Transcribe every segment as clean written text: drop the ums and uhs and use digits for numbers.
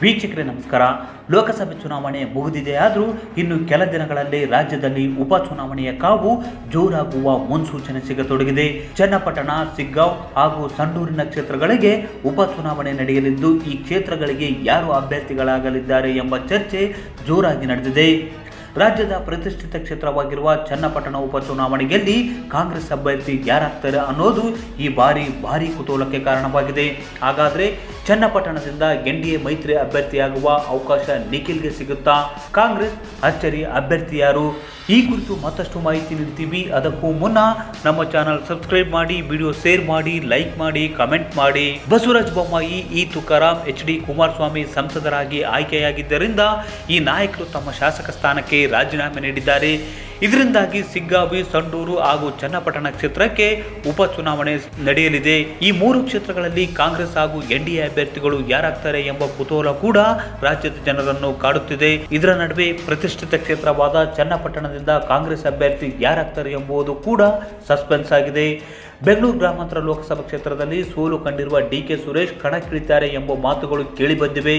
ವೀಕ್ಷಕರೇ ನಮಸ್ಕಾರ. ಲೋಕಸಭೆ ಚುನಾವಣೆ ಮುಗಿದಿದೆಯಾದರೂ ಇನ್ನು ಕೆಲ ದಿನಗಳಲ್ಲಿ ರಾಜ್ಯದಲ್ಲಿ ಉಪಚುನಾವಣೆಯ ಕಾವು ಜೋರಾಗುವ ಮುನ್ಸೂಚನೆ ಸಿಗತೊಡಗಿದೆ. ಚನ್ನಪಟ್ಟಣ, ಸಿಗ್ಗಾಂವ್ ಹಾಗೂ ಸಂಡೂರಿನ ಕ್ಷೇತ್ರಗಳಿಗೆ ಉಪಚುನಾವಣೆ ನಡೆಯಲಿದ್ದು, ಈ ಕ್ಷೇತ್ರಗಳಿಗೆ ಯಾರು ಅಭ್ಯರ್ಥಿಗಳಾಗಲಿದ್ದಾರೆ ಎಂಬ ಚರ್ಚೆ ಜೋರಾಗಿ ನಡೆದಿದೆ. ರಾಜ್ಯದ ಪ್ರತಿಷ್ಠಿತ ಕ್ಷೇತ್ರವಾಗಿರುವ ಚನ್ನಪಟ್ಟಣ ಉಪಚುನಾವಣೆಯಲ್ಲಿ ಕಾಂಗ್ರೆಸ್ ಅಭ್ಯರ್ಥಿ ಯಾರಾಗ್ತಾರೆ ಅನ್ನೋದು ಈ ಭಾರಿ ಕುತೂಹಲಕ್ಕೆ ಕಾರಣವಾಗಿದೆ. ಹಾಗಾದರೆ ಚನ್ನಪಟ್ಟಣದಿಂದ ಎನ್ಡಿಎ ಮೈತ್ರಿ ಅಭ್ಯರ್ಥಿಯಾಗುವ ಅವಕಾಶ ನಿಖಿಲ್ಗೆ ಸಿಗುತ್ತಾ? ಕಾಂಗ್ರೆಸ್ ಅಚ್ಚರಿ ಅಭ್ಯರ್ಥಿ ಯಾರು? ಈ ಕುರಿತು ಮತ್ತಷ್ಟು ಮಾಹಿತಿ ನೀಡ್ತೀವಿ. ಅದಕ್ಕೂ ಮುನ್ನ ನಮ್ಮ ಚಾನಲ್ ಸಬ್ಸ್ಕ್ರೈಬ್ ಮಾಡಿ, ವಿಡಿಯೋ ಶೇರ್ ಮಾಡಿ, ಲೈಕ್ ಮಾಡಿ, ಕಮೆಂಟ್ ಮಾಡಿ. ಬಸವರಾಜ ಬೊಮ್ಮಾಯಿ, ತುಕಾರಾಂ, HD ಕುಮಾರಸ್ವಾಮಿ ಸಂಸದರಾಗಿ ಆಯ್ಕೆಯಾಗಿದ್ದರಿಂದ ಈ ನಾಯಕರು ತಮ್ಮ ಶಾಸಕ ಸ್ಥಾನಕ್ಕೆ ರಾಜೀನಾಮೆ ನೀಡಿದ್ದಾರೆ. ಇದರಿಂದಾಗಿ ಸಿಗ್ಗಾವಿ, ಸಂಡೂರು ಹಾಗೂ ಚನ್ನಪಟ್ಟಣ ಕ್ಷೇತ್ರಕ್ಕೆ ಉಪಚುನಾವಣೆ ನಡೆಯಲಿದೆ. ಈ ಮೂರು ಕ್ಷೇತ್ರಗಳಲ್ಲಿ ಕಾಂಗ್ರೆಸ್ ಹಾಗೂ ಎನ್ಡಿಎ ಅಭ್ಯರ್ಥಿಗಳು ಯಾರಾಗ್ತಾರೆ ಎಂಬ ಕುತೂಹಲ ಕೂಡ ರಾಜ್ಯದ ಜನರನ್ನು ಕಾಡುತ್ತಿದೆ. ಇದರ ನಡುವೆ ಪ್ರತಿಷ್ಠಿತ ಕ್ಷೇತ್ರವಾದ ಚನ್ನಪಟ್ಟಣದಿಂದ ಕಾಂಗ್ರೆಸ್ ಅಭ್ಯರ್ಥಿ ಯಾರಾಗ್ತಾರೆ ಎಂಬುದು ಕೂಡ ಸಸ್ಪೆನ್ಸ್ ಆಗಿದೆ. ಬೆಂಗಳೂರು ಗ್ರಾಮಾಂತರ ಲೋಕಸಭಾ ಕ್ಷೇತ್ರದಲ್ಲಿ ಸೋಲು ಕಂಡಿರುವ DK ಸುರೇಶ್ ಕಣಕ್ಕಿಳಿತಾರೆ ಎಂಬ ಮಾತುಗಳು ಕೇಳಿಬಂದಿವೆ.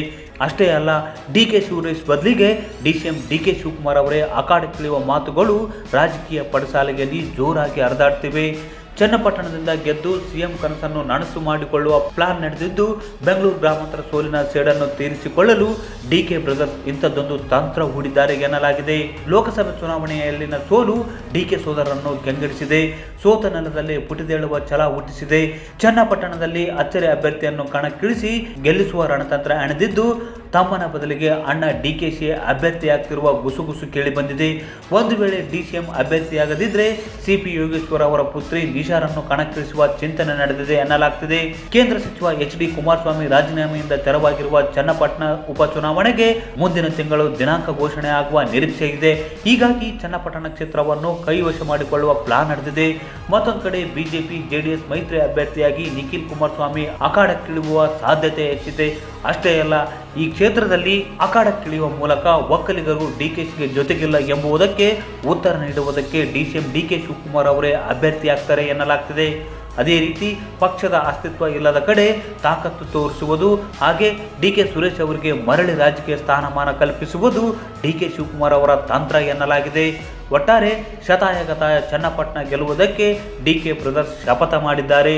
ಅಷ್ಟೇ ಅಲ್ಲ, DK ಸುರೇಶ್ ಬದಲಿಗೆ DCM DK ಶಿವಕುಮಾರ್ ಅವರೇ ಅಖಾಡಕ್ಕಿಳಿಯುವ ಮಾತುಗಳು ರಾಜಕೀಯ ಪಡಸಾಲೆಯಲ್ಲಿ ಜೋರಾಗಿ ಹರಿದಾಡ್ತಿವೆ. ಚನ್ನಪಟ್ಟಣದಿಂದ ಗೆದ್ದು CM ಕನಸನ್ನು ನನಸು ಮಾಡಿಕೊಳ್ಳುವ ಪ್ಲಾನ್ ನಡೆದಿದ್ದು, ಬೆಂಗಳೂರು ಗ್ರಾಮಾಂತರ ಸೋಲಿನ ಸೇಡನ್ನು ತೀರಿಸಿಕೊಳ್ಳಲು DK ಬ್ರದರ್ಸ್ ಇಂಥದ್ದೊಂದು ತಂತ್ರ ಹೂಡಿದ್ದಾರೆ ಎನ್ನಲಾಗಿದೆ. ಲೋಕಸಭೆ ಚುನಾವಣೆಯಲ್ಲಿನ ಸೋಲು DK ಸೋದರರನ್ನು ಕೆಂಗಡಿಸಿದೆ. ಸೋತ ನೆಲದಲ್ಲಿ ಪುಟಿದೇಳುವ ಛಲ ಹುಟ್ಟಿಸಿದೆ. ಚನ್ನಪಟ್ಟಣದಲ್ಲಿ ಅಚ್ಚರಿ ಅಭ್ಯರ್ಥಿಯನ್ನು ಕಣಕ್ಕಿಳಿಸಿ ಗೆಲ್ಲಿಸುವ ರಣತಂತ್ರ ಹೆಣೆದಿದ್ದು, ತಮ್ಮನ ಬದಲಿಗೆ ಅಣ್ಣ DKC ಅಭ್ಯರ್ಥಿಯಾಗ್ತಿರುವ ಗುಸುಗುಸು ಕೇಳಿಬಂದಿದೆ. ಒಂದು ವೇಳೆ DCM ಅಭ್ಯರ್ಥಿಯಾಗದಿದ್ದರೆ CP ಯೋಗೇಶ್ವರ್ ಅವರ ಪುತ್ರಿ ನಿಶಾರನ್ನು ಕಣಕ್ಕಿಳಿಸುವ ಚಿಂತನೆ ನಡೆದಿದೆ ಎನ್ನಲಾಗ್ತಿದೆ. ಕೇಂದ್ರ ಸಚಿವ HD ಕುಮಾರಸ್ವಾಮಿ ರಾಜೀನಾಮೆಯಿಂದ ತೆರವಾಗಿರುವ ಚನ್ನಪಟ್ಟಣ ಉಪಚುನಾವಣೆಗೆ ಮುಂದಿನ ತಿಂಗಳು ದಿನಾಂಕ ಘೋಷಣೆ ಆಗುವ ನಿರೀಕ್ಷೆ ಇದೆ. ಹೀಗಾಗಿ ಚನ್ನಪಟ್ಟಣ ಕ್ಷೇತ್ರವನ್ನು ಕೈವಶ ಮಾಡಿಕೊಳ್ಳುವ ಪ್ಲಾನ್ ನಡೆದಿದೆ. ಮತ್ತೊಂದು ಕಡೆ ಬಿಜೆಪಿ JDS ಮೈತ್ರಿ ಅಭ್ಯರ್ಥಿಯಾಗಿ ನಿಖಿಲ್ ಕುಮಾರಸ್ವಾಮಿ ಅಖಾಡಕ್ಕಿಳಿಯುವ ಸಾಧ್ಯತೆ ಹೆಚ್ಚಿದೆ. ಅಷ್ಟೇ ಅಲ್ಲ, ಈ ಕ್ಷೇತ್ರದಲ್ಲಿ ಅಖಾಡಕ್ಕಿಳಿಯುವ ಮೂಲಕ ಒಕ್ಕಲಿಗರು DKCಗೆ ಜೊತೆಗಿಲ್ಲ ಎಂಬುದಕ್ಕೆ ಉತ್ತರ ನೀಡುವುದಕ್ಕೆ DCM DK ಶಿವಕುಮಾರ್ ಅವರೇ ಅಭ್ಯರ್ಥಿಯಾಗ್ತಾರೆ ಎನ್ನಲಾಗ್ತಿದೆ. ಅದೇ ರೀತಿ ಪಕ್ಷದ ಅಸ್ತಿತ್ವ ಇಲ್ಲದ ಕಡೆ ತಾಕತ್ತು ತೋರಿಸುವುದು, ಹಾಗೆ DK ಸುರೇಶ್ ಅವರಿಗೆ ಮರಳಿ ರಾಜಕೀಯ ಸ್ಥಾನಮಾನ ಕಲ್ಪಿಸುವುದು DK ಶಿವಕುಮಾರ್ ಅವರ ತಂತ್ರ ಎನ್ನಲಾಗಿದೆ. ಒಟ್ಟಾರೆ ಶತಾಯಗತಾಯ ಚನ್ನಪಟ್ಟಣ ಗೆಲ್ಲುವುದಕ್ಕೆ DK ಬ್ರದರ್ಸ್ ಶಪಥ ಮಾಡಿದ್ದಾರೆ.